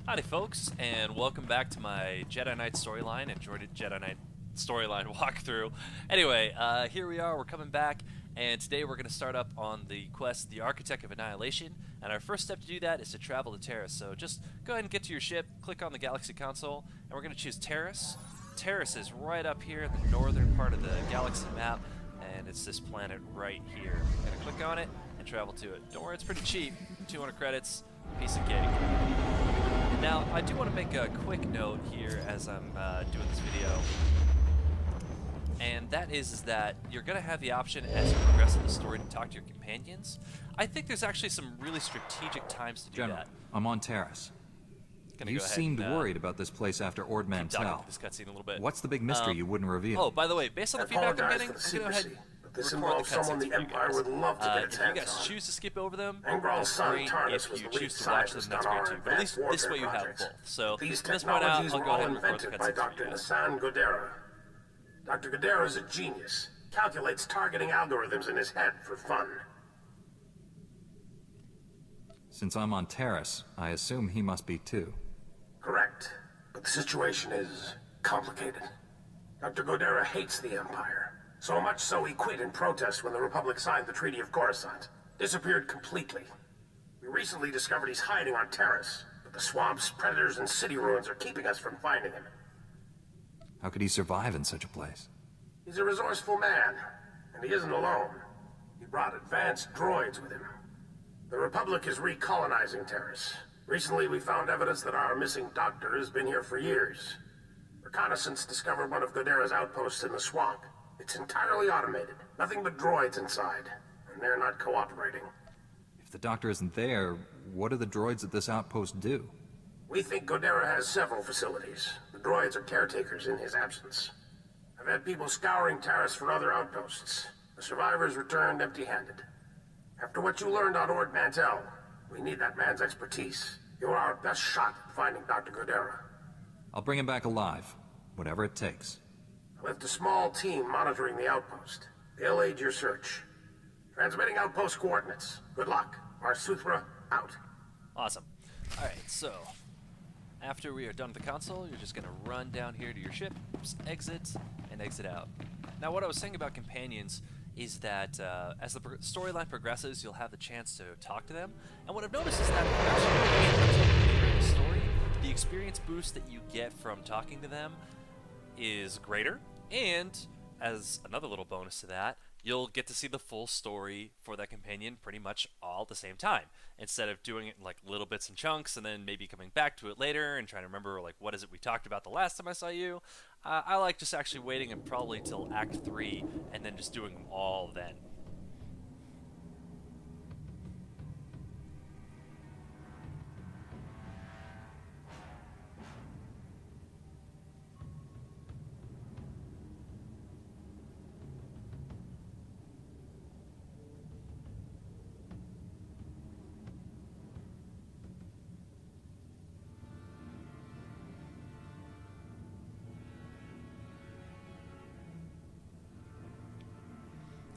Howdy folks, and welcome back to my Jedi Knight storyline and Jedi Knight storyline walkthrough. Anyway, here we are, we're coming back, and today we're going to start up on the quest, the Architect of Annihilation, and our first step to do that is to travel to Taris. So just go ahead and get to your ship, click on the galaxy console, and we're going to choose Taris. Taris is right up here in the northern part of the galaxy map, and it's this planet right here. We're going to click on it and travel to it. Don't worry, it's pretty cheap, 200 credits, piece of cake. Now, I do want to make a quick note here as I'm doing this video, and that is that you're going to have the option as you progress in the story to talk to your companions. I think there's actually some really strategic times to do General, that. I'm on Taris. You seemed worried about this place after Ord Mantell. This cutscene a little bit. What's the big mystery you wouldn't reveal? Oh, by the way, based on the feedback I'm getting, I'm going to go ahead this and record involves the someone cutscenes the for you Empire guys. would love to get its If you hands guys on. choose to skip over them, Engral's that's son, great. Taris, If was you the lead choose to watch them, scientist that's on great our too. But at least advanced this way you warfare have projects. both. So These from this point out, technologies I'll were go all ahead and record the invented by cutscenes Dr. for you guys. Nassan Godera. Dr. Godera is a genius. Calculates targeting algorithms in his head for fun. Since I'm on Taris, I assume he must be too. Correct. But the situation is complicated. Dr. Godera hates the Empire. So much so he quit in protest when the Republic signed the Treaty of Coruscant. Disappeared completely. We recently discovered he's hiding on Taris, but the swamps, predators, and city ruins are keeping us from finding him. How could he survive in such a place? He's a resourceful man, and he isn't alone. He brought advanced droids with him. The Republic is recolonizing Taris. Recently we found evidence that our missing doctor has been here for years. Reconnaissance discovered one of Godera's outposts in the swamp. It's entirely automated. Nothing but droids inside, and they're not cooperating. If the doctor isn't there, what do the droids at this outpost do? We think Godera has several facilities. The droids are caretakers in his absence. I've had people scouring Taris for other outposts. The survivors returned empty-handed. After what you learned on Ord Mantell, we need that man's expertise. You're our best shot at finding Dr. Godera. I'll bring him back alive, whatever it takes. I left a small team monitoring the outpost. They'll aid your search. Transmitting outpost coordinates. Good luck. Marsuthra, out. Awesome. Alright, so after we are done with the console, you're just going to run down here to your ship, exit, and exit out. Now what I was saying about companions is that as the storyline progresses, you'll have the chance to talk to them. And what I've noticed is that actually in the story, the experience boost that you get from talking to them is greater, and as another little bonus to that, you'll get to see the full story for that companion pretty much all at the same time, instead of doing it in like little bits and chunks and then maybe coming back to it later and trying to remember like what is it we talked about the last time I saw you. I like just actually waiting and probably till Act 3 and then just doing them all then.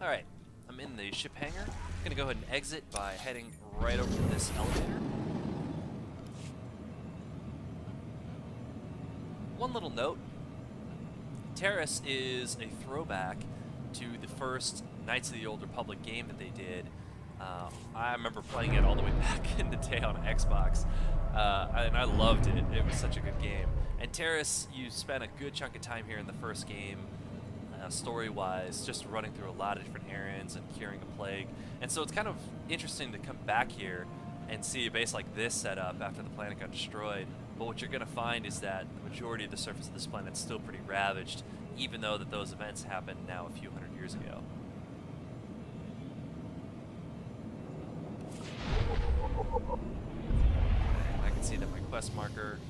Alright, I'm in the ship hangar. I'm gonna go ahead and exit by heading right over to this elevator. One little note, Taris is a throwback to the first Knights of the Old Republic game that they did. I remember playing it all the way back in the day on Xbox, and I loved it. It was such a good game. And Taris, you spent a good chunk of time here in the first game, story-wise, just running through a lot of different errands and curing a plague. And so it's kind of interesting to come back here and see a base like this set up after the planet got destroyed. But what you're going to find is that the majority of the surface of this planet is still pretty ravaged, even though that those events happened now a few hundred years ago. I can see that my quest marker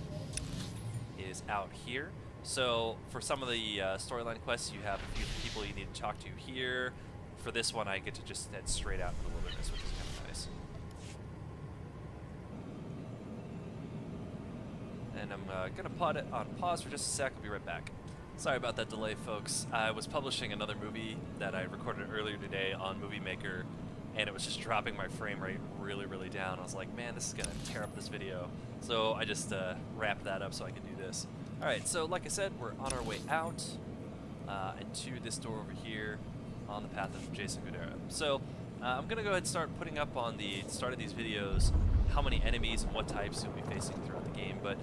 is out here. So for some of the storyline quests, you have a few people you need to talk to here. For this one, I get to just head straight out into the wilderness, which is kind of nice. And I'm going to put it on pause for just a sec. I'll be right back. Sorry about that delay, folks. I was publishing another movie that I recorded earlier today on Movie Maker, and it was just dropping my frame rate really, really down. I was like, man, this is gonna tear up this video. So I just wrapped that up so I could do this. All right, so like I said, we're on our way out and to this door over here on the path of Jason Guerrero. So I'm gonna go ahead and start putting up on the start of these videos how many enemies and what types you'll be facing throughout the game. But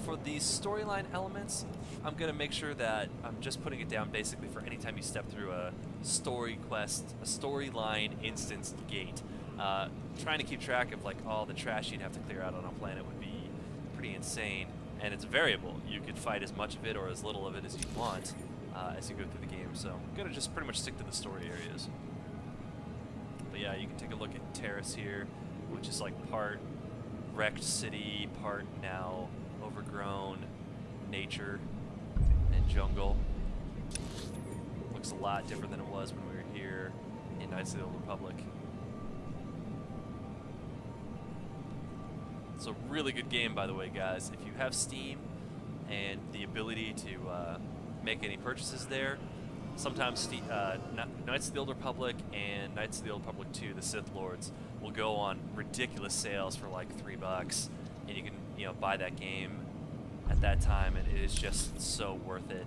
for these storyline elements, I'm gonna make sure that I'm just putting it down basically for any time you step through a story quest, a storyline instanced gate. Trying to keep track of like all the trash you'd have to clear out on a planet would be pretty insane, and it's variable. You could fight as much of it or as little of it as you want as you go through the game. So I'm gonna just pretty much stick to the story areas. But yeah, you can take a look at Taris here, which is like part wrecked city, part now overgrown nature and jungle. Looks a lot different than it was when we were here in Knights of the Old Republic. It's a really good game, by the way, guys. If you have Steam and the ability to make any purchases there, sometimes Knights of the Old Republic and Knights of the Old Republic 2, the Sith Lords, will go on ridiculous sales for like $3, and you can buy that game at that time, and it is just so worth it.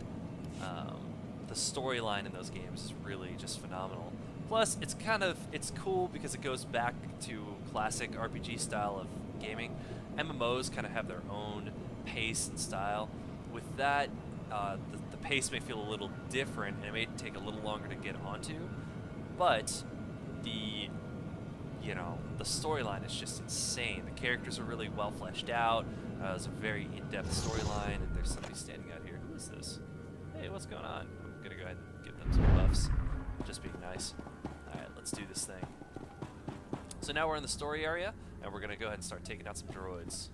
The storyline in those games is really just phenomenal. Plus, it's cool because it goes back to classic RPG style of gaming. MMOs kind of have their own pace and style. With that, the pace may feel a little different, and it may take a little longer to get onto, but the storyline is just insane. The characters are really well fleshed out. It's a very in-depth storyline, and there's somebody standing out here. Who is this? Hey, what's going on? I'm gonna go ahead and give them some buffs. Just being nice. Alright, let's do this thing. So now we're in the story area, and we're gonna go ahead and start taking out some droids.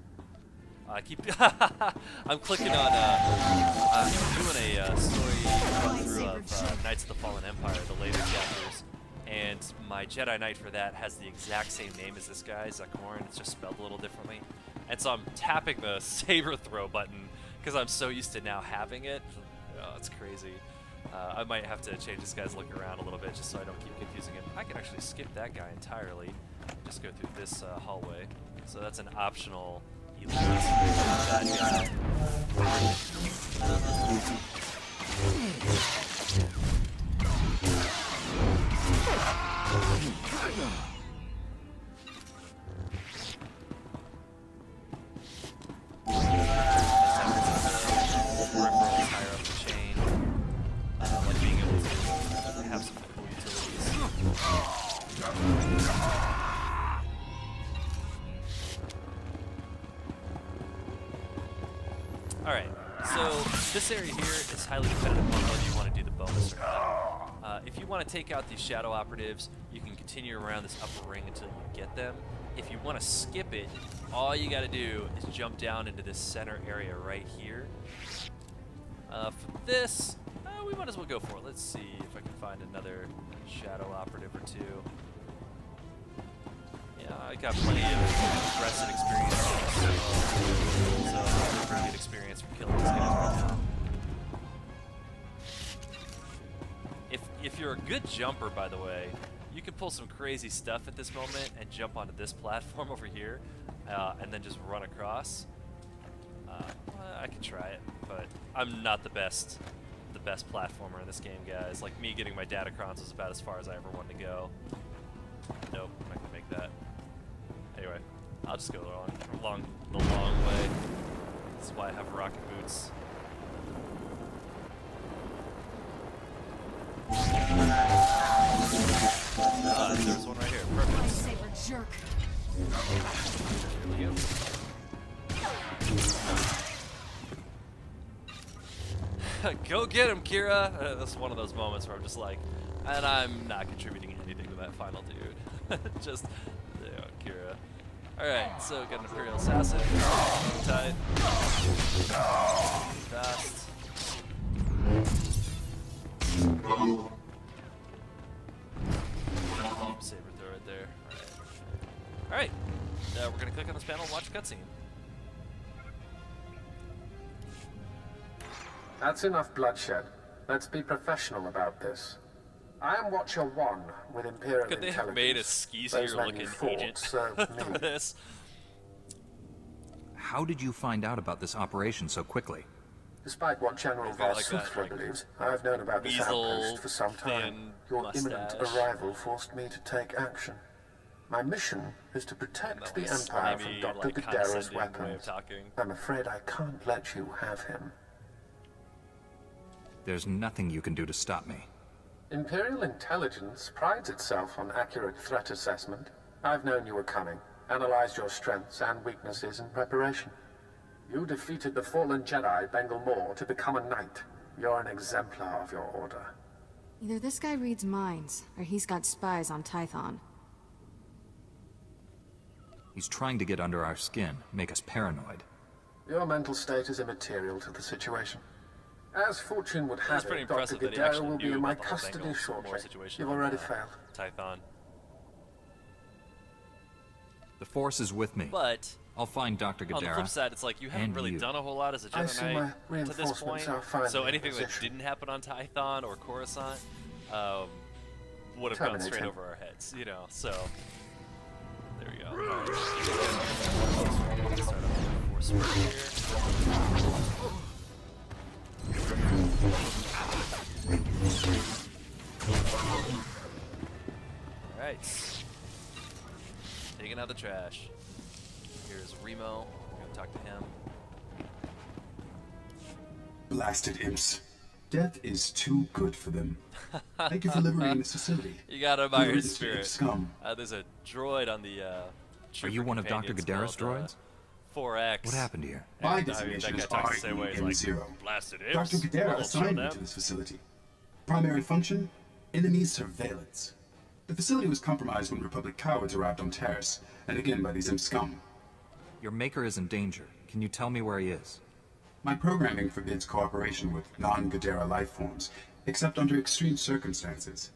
I'm clicking on, I'm doing a story run through of Knights of the Fallen Empire, the later chapters, and my Jedi Knight for that has the exact same name as this guy, Zakorn. It's just spelled a little differently. And so I'm tapping the saber throw button because I'm so used to now having it. Oh, it's crazy. I might have to change this guy's look around a little bit just so I don't keep confusing him. I can actually skip that guy entirely and just go through this hallway. So that's an optional elite that guy. Alright, so this area here is highly dependent upon whether you want to do the bonus or not. If you want to take out these shadow operatives, you can continue around this upper ring until you get them. If you want to skip it, all you got to do is jump down into this center area right here. For this, we might as well go for it. Let's see if I can find another shadow operative or two. Yeah, I got plenty of aggressive experience, so a pretty good experience from killing these guys right now. If you're a good jumper, by the way, you can pull some crazy stuff at this moment and jump onto this platform over here, and then just run across. I can try it, but I'm not the best platformer in this game, guys. Like, me getting my datacrons was about as far as I ever wanted to go. Nope, I'm not gonna make that. Anyway, I'll just go along the long way. That's why I have rocket boots. There's one right here. Perfect. Saber jerk. Here we go. Go get him, Kira! That's one of those moments where I'm just like, and I'm not contributing anything to that final dude. Just, Kira. Alright, so got an Imperial Assassin. Tight. Fast. Saber throw right there. Alright. We're gonna click on this panel and watch a cutscene. That's enough bloodshed. Let's be professional about this. I am Watcher 1 with Imperial Could they Intelligence. have made a Those skeezier men looking you fought agent served for me. this? How did you find out about this operation so quickly? Despite what General Maybe like Voss that, like, believes, I've known about this weasel, outpost for some time. thin Your imminent mustache. arrival forced me to take action. My mission is to protect the Like Empire from slimy, Dr. like, Gadara's condescending way of weapons. talking. I'm afraid I can't let you have him. There's nothing you can do to stop me. Imperial Intelligence prides itself on accurate threat assessment. I've known you were coming, analyzed your strengths and weaknesses in preparation. You defeated the fallen Jedi Bengal Moore to become a knight. You're an exemplar of your order. Either this guy reads minds, or he's got spies on Tython. He's trying to get under our skin, make us paranoid. Your mental state is immaterial to the situation. As fortune would It's have pretty it, Dr. impressive that he Gadara actually will be knew in my about the whole custody Bengal shortly. Moore situation You've on, already failed. Tython. The Force is with me. But I'll find Dr. on the flip Gadara. side, it's like you haven't and really you. done a whole lot as a I see Jedi my Knight to this reinforcements point. are finally So in anything that position. didn't happen on Tython or Coruscant would have gone Terminate straight him. over our heads, you know. So there we go. All right. Start off with the Force Spear. Alright. Taking out the trash. Here's Remo. We're gonna talk to him. Blasted imps. Death is too good for them. Thank you for liberating this facility. You gotta admire Liberate his this imp spirit. scum. There's a droid on the Are trooper you one of Dr. companions Gadara's called, droids? 4X. What happened here? My And, I mean, designation that is guy talks the same way. He's like, REM0. blasted imps. Dr. Gadara Well, show assigned me them. to this facility. Primary function? Enemy surveillance. The facility was compromised when Republic cowards arrived on Taris, and again by these imp scum. Your maker is in danger. Can you tell me where he is? My programming forbids cooperation with non-Gadara life forms, except under extreme circumstances.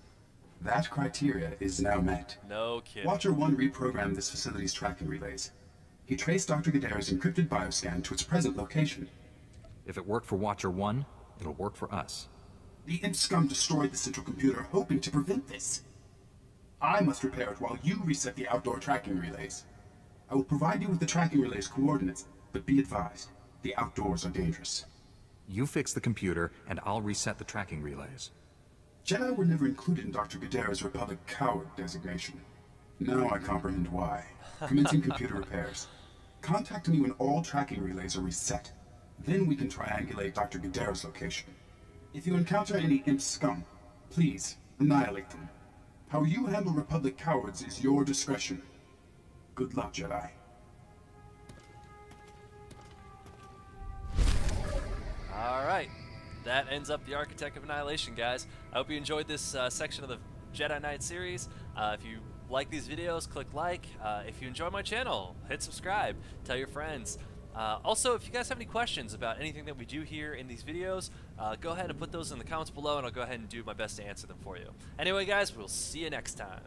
That criteria is now met. No kidding. Watcher 1 reprogrammed this facility's tracking relays. He traced Dr. Gadara's encrypted bioscan to its present location. If it worked for Watcher 1, it'll work for us. The imp scum destroyed the central computer, hoping to prevent this. I must repair it while you reset the outdoor tracking relays. I will provide you with the tracking relay's coordinates, but be advised, the outdoors are dangerous. You fix the computer, and I'll reset the tracking relays. Jedi were never included in Dr. Gadara's Republic coward designation. Now I comprehend why. Commencing computer repairs. Contact me when all tracking relays are reset. Then we can triangulate Dr. Gadara's location. If you encounter any imp scum, please annihilate them. How you handle Republic cowards is your discretion. Good luck, Jedi. Alright. That ends up the Architect of Annihilation, guys. I hope you enjoyed this section of the Jedi Knight series. If you like these videos, click like. If you enjoy my channel, hit subscribe. Tell your friends. Also, if you guys have any questions about anything that we do here in these videos, go ahead and put those in the comments below, and I'll go ahead and do my best to answer them for you. Anyway, guys, we'll see you next time.